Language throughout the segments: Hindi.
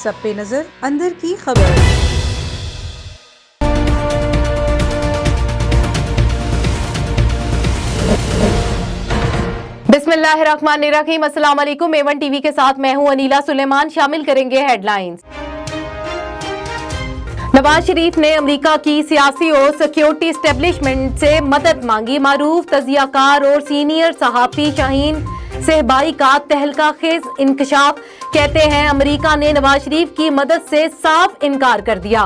सब पे नजर अंदर की खबर। बिस्मिल्लाहिर्रहमानिर्रहीम। अस्सलाम वालेकुम। A1 टीवी के साथ मैं हूं अनीला सुलेमान। शामिल करेंगे हेडलाइंस। नवाज शरीफ ने अमेरिका की सियासी और सिक्योरिटी एस्टेब्लिशमेंट से मदद मांगी। मारूफ तजियाकार और सीनियर सहाफी शाहीन सहबाई का तहलकाखेज इंकशाफ। कहते हैं अमेरिका ने नवाज शरीफ की मदद से साफ इनकार कर दिया।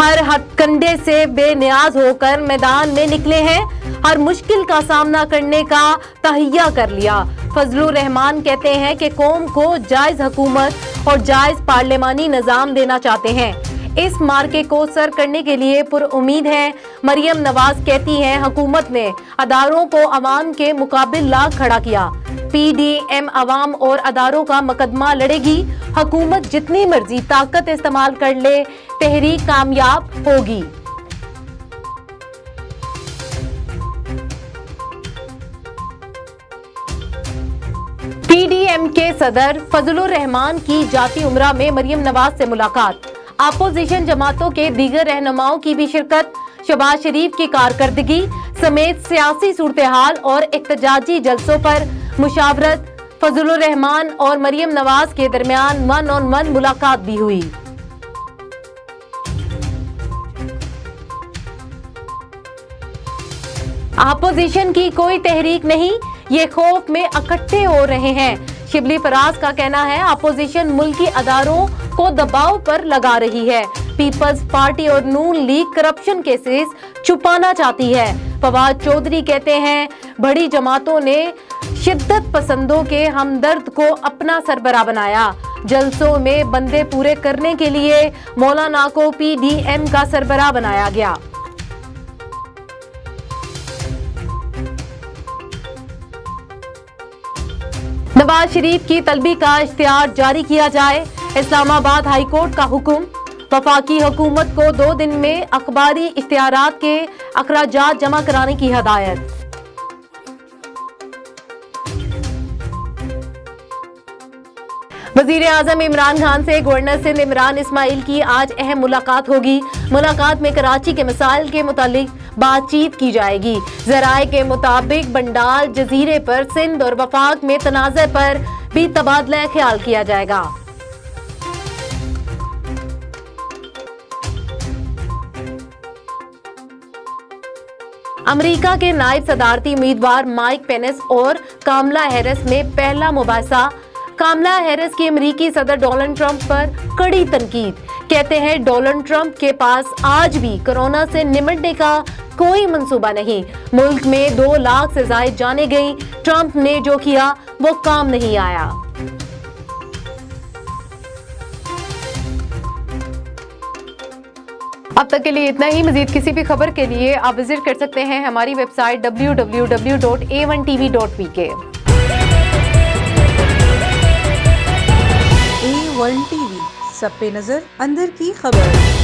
हर हथकंडे से बेनियाज होकर मैदान में निकले हैं। हर मुश्किल का सामना करने का तहैया कर लिया। फजलुर रहमान कहते हैं कि कौम को जायज हुकूमत और जायज पार्लिमानी निजाम देना चाहते हैं। इस मार्के को सर करने के लिए पुरउम्मीद हैं। मरियम नवाज कहती हैं हुकूमत ने अदारों को अवाम के मुकाबिल ला खड़ा किया। PDM अवाम और अदारों का मुकदमा लड़ेगी। हुकूमत जितनी मर्जी ताकत इस्तेमाल कर ले, तहरीक कामयाब होगी। PDM के सदर फजलुर रहमान की जाती उमरा में मरियम नवाज से मुलाकात। अपोजिशन जमातों के दीगर रहनुमाओं की भी शिरकत। शहबाज शरीफ की कारकर्दगी समेत सियासी सूरत-ए-हाल और एहतजाजी जलसों पर मुशावरत। फजलुर रहमान और मरियम नवाज के दरमियान 1-on-1 मुलाकात भी हुई। अपोजिशन की कोई तहरीक नहीं, ये खौफ में इकट्ठे हो रहे हैं। शिबली फराज का कहना है अपोजिशन मुल्की अदारों को दबाव पर लगा रही है। पीपल्स पार्टी और नून लीग करप्शन केसेस छुपाना चाहती है। फवाद चौधरी कहते हैं बड़ी जमातों ने शिद्दत पसंदों के हमदर्द को अपना सरबरा बनाया। जलसों में बंदे पूरे करने के लिए मौलाना को PDM का सरबरा बनाया गया। नवाज शरीफ की तलबी का इश्तिहार जारी किया जाए। इस्लामाबाद हाई कोर्ट का हुक्म। वफाकी हुकूमत को 2 दिन में अखबारी इश्तिहारात के अखराजात जमा कराने की हदायत। वजीर आजम इमरान खान से गवर्नर सिंध इमरान इस्माइल की आज अहम मुलाकात होगी। मुलाकात में कराची के मसाइल के मुतालिक बातचीत की जाएगी। जराए के मुताबिक बंडाल जजीरे पर सिंध और वफाक में तनाज़े पर भी तबादला ख्याल किया जाएगा। अमेरिका के नायब सदारती उम्मीदवार माइक पेनिस और कामला हैरिस में पहला मुबाहिसा। कामला हैरिस की अमेरिकी सदर डोनाल्ड ट्रंप पर कड़ी तनकीद। कहते हैं डोनाल्ड ट्रंप के पास आज भी कोरोना से निपटने का कोई मंसूबा नहीं। मुल्क में 2 लाख से ज्यादा जाने गई। ट्रंप ने जो किया वो काम नहीं आया। अब तक के लिए इतना ही। मजीद किसी भी खबर के लिए आप विजिट कर सकते हैं हमारी वेबसाइट www.a1tv.pk। A1 TV सब पे नजर अंदर की खबर।